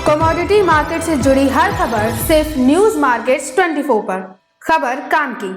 Commodity market से जुड़ी हर खबर सिर्फ न्यूज मार्केट्स 24 पर। खबर काम की।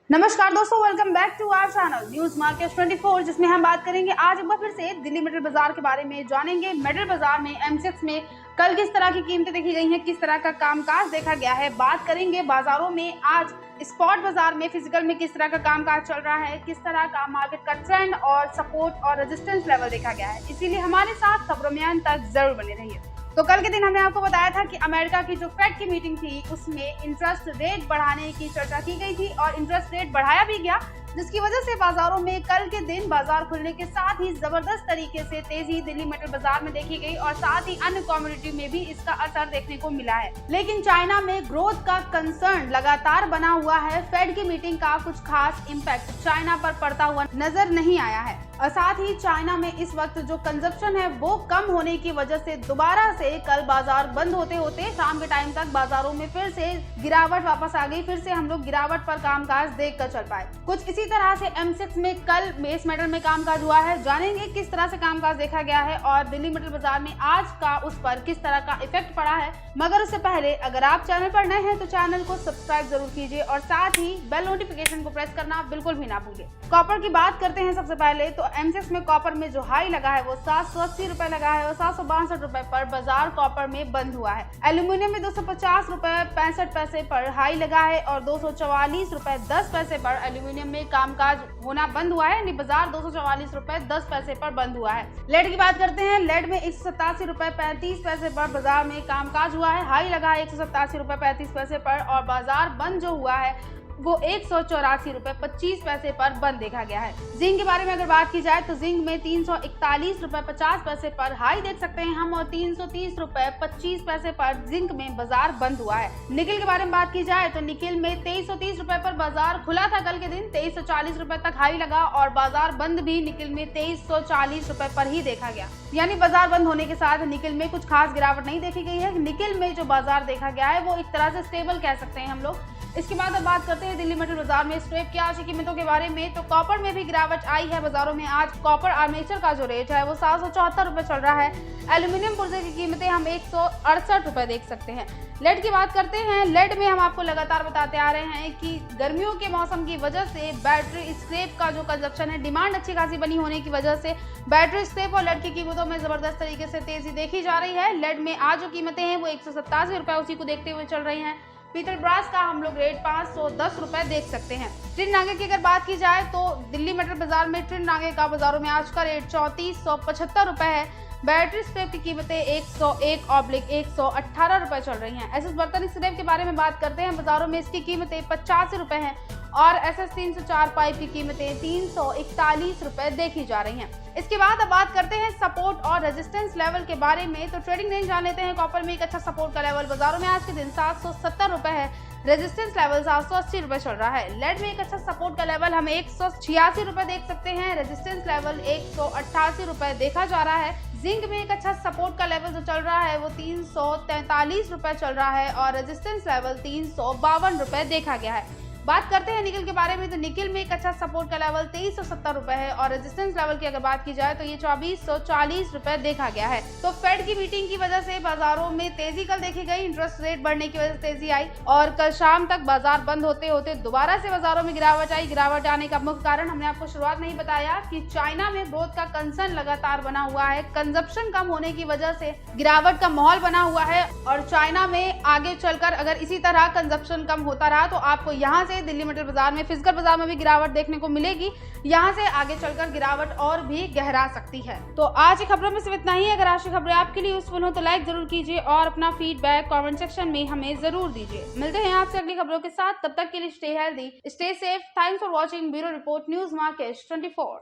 नमस्कार दोस्तों, welcome back to our channel news market 24, जिसमें हम बात करेंगे आज एक बार फिर से दिल्ली मेटल बाजार के बारे में। जानेंगे मेटल बाजार में M6 में कल किस तरह की कीमतें देखी गई हैं, किस तरह का कामकाज देखा गया है। बात करेंगे बाजारों में आज स्पॉट बाजार में फिजिकल में किस तरह का कामकाज चल रहा है, किस तरह का मार्केट का ट्रेंड और सपोर्ट और रेजिस्टेंस लेवल देखा गया है। इसीलिए हमारे साथ खबरों में अंत तक जरूर बने रहिए। तो कल के दिन हमने आपको बताया था कि अमेरिका की जो फेड की मीटिंग थी उसमें इंटरेस्ट रेट बढ़ाने की चर्चा की गई थी और इंटरेस्ट रेट बढ़ाया भी गया, जिसकी वजह से बाजारों में कल के दिन बाजार खुलने के साथ ही जबरदस्त तरीके से तेजी दिल्ली मेटल बाजार में देखी गई और साथ ही अन्य कमोडिटी में भी इसका असर देखने को मिला है। लेकिन चाइना में ग्रोथ का कंसर्न लगातार बना हुआ है। फेड की मीटिंग का कुछ खास इम्पैक्ट चाइना पर पड़ता हुआ नजर नहीं आया है और साथ ही चाइना में इस वक्त जो कंजप्शन है वो कम होने की वजह से दोबारा से कल बाजार बंद होते होते शाम के टाइम तक बाजारों में फिर से गिरावट वापस आ गई। फिर से हम लोग गिरावट पर कामकाज देख कर चल पाए। कुछ इसी तरह से M6 में कल बेस मेटल में कामकाज हुआ है। जानेंगे किस तरह से कामकाज देखा गया है और दिल्ली मेटल बाजार में आज का उस पर किस तरह का इफेक्ट पड़ा है। मगर उससे पहले अगर आप चैनल पर नए हैं तो चैनल को सब्सक्राइब जरूर कीजिए और साथ ही बेल नोटिफिकेशन को प्रेस करना बिल्कुल भी ना भूलिए। कॉपर की बात करते हैं सबसे पहले तो M6 में कॉपर में जो हाई लगा है वो 780 रुपए लगा है और 762 रुपए पर बाजार कॉपर में बंद हुआ है। एल्यूमिनियम में 250 रुपए 65 पैसे पर हाई लगा है और 244 रुपए 10 पैसे पर एल्यूमिनियम में कामकाज होना बंद हुआ है, यानी बाजार 244 रुपए 10 पैसे पर बंद हुआ है। लेड की बात करते हैं, लेड में 187 रुपए 35 पैसे पर बाजार में कामकाज हुआ है। हाई लगा है 187 रुपए 35 पैसे पर और बाजार बंद जो हुआ है वो 184 रुपए 25 पैसे पर बंद देखा गया है। जिंक के बारे में अगर बात की जाए तो जिंक में 341 रुपए 50 पैसे पर हाई देख सकते हैं हम और 330 रुपए 25 पैसे पर जिंक में बाजार बंद हुआ है। निकिल के बारे में बात की जाए तो निकिल में 2330 रुपए पर बाजार खुला था कल के दिन, 2340 रुपए तक हाई लगा और बाजार बंद भी निकिल में 2340 रुपए पर ही देखा गया। यानी बाजार बंद होने के साथ निकिल में कुछ खास गिरावट नहीं देखी गई है। निकिल में जो बाजार देखा गया है वो एक तरह से स्टेबल कह सकते हैं हम लोग। इसके बाद अब बात करते हैं दिल्ली मेटल बाजार में स्क्रैप की आज की कीमतों के बारे में। तो कॉपर में भी गिरावट आई है बाजारों में। आज कॉपर आर्मेचर का जो रेट है वो 774 रुपए चल रहा है। एल्यूमिनियम पुर्जे की कीमतें हम 168 रुपए देख सकते हैं। लेड की बात करते हैं, लेड में हम आपको लगातार बताते आ रहे हैं कि गर्मियों के मौसम की वजह से बैटरी स्क्रैप का जो कंजप्शन है, डिमांड अच्छी खासी बनी होने की वजह से बैटरी स्क्रैप और लेड की कीमतों में जबरदस्त तरीके से तेजी देखी जा रही है। लेड में आज जो कीमतें हैं वो 187 रुपए उसी को देखते हुए चल रही हैं। पीतल ब्रास का हम लोग रेट 510 रुपए देख सकते हैं। टिन नागे की अगर बात की जाए तो दिल्ली मेटल बाजार में टिन नागे का बाजारों में आज का रेट 3475 रुपए है। बैटरी स्क्रैप की कीमतें 101/118 रुपए चल रही हैं। एसएस बर्तन स्क्रैप के बारे में बात करते हैं, बाजारों में इसकी कीमतें 85 रुपए हैं और SS 304 पाइप की कीमतें 341 रुपए देखी जा रही हैं। इसके बाद अब बात करते हैं सपोर्ट और रेजिस्टेंस लेवल के बारे में। तो ट्रेडिंग रेंज जान लेते हैं। कॉपर में एक अच्छा सपोर्ट का लेवल बाजारों में आज के दिन 770 रुपए है। रेजिस्टेंस लेवल 780 रुपए चल रहा है। लेड में एक अच्छा सपोर्ट का लेवल हम 186 रुपए देख सकते हैं। रेजिस्टेंस लेवल 188 रुपए देखा जा रहा है। जिंक में एक अच्छा सपोर्ट का लेवल जो चल रहा है वो 343 रुपए चल रहा है और रेजिस्टेंस लेवल 352 रुपए देखा गया है। बात करते हैं निकिल के बारे में। तो निकिल में एक अच्छा सपोर्ट का लेवल 2370 रुपए है और रेजिस्टेंस लेवल की अगर बात की जाए तो ये 2440 रुपए देखा गया है। तो फेड की मीटिंग की वजह से बाजारों में तेजी कल देखी गई। इंटरेस्ट रेट बढ़ने की वजह से तेजी आई और कल शाम तक बाजार बंद होते होते दोबारा से बाजारों में गिरावट आई। गिरावट आने का मुख्य कारण हमने आपको शुरुआत में ही बताया कि चाइना में ग्रोथ का कंसर्न लगातार बना हुआ है। कंजप्शन कम होने की वजह से गिरावट का माहौल बना हुआ है और चाइना में आगे चलकर अगर इसी तरह कंजप्शन कम होता रहा तो आपको यहाँ से दिल्ली मेटल बाजार में फिजिकल बाजार में भी गिरावट देखने को मिलेगी। यहाँ से आगे चलकर गिरावट और भी गहरा सकती है। तो आज की खबरों में सिर्फ इतना ही। अगर आज की खबरें आपके लिए यूजफुल हो तो लाइक जरूर कीजिए और अपना फीडबैक कमेंट सेक्शन में हमें जरूर दीजिए। मिलते हैं आपसे अगली खबरों के साथ, तब तक के लिए stay healthy, stay safe. Thanks for watching bureau report news market 24।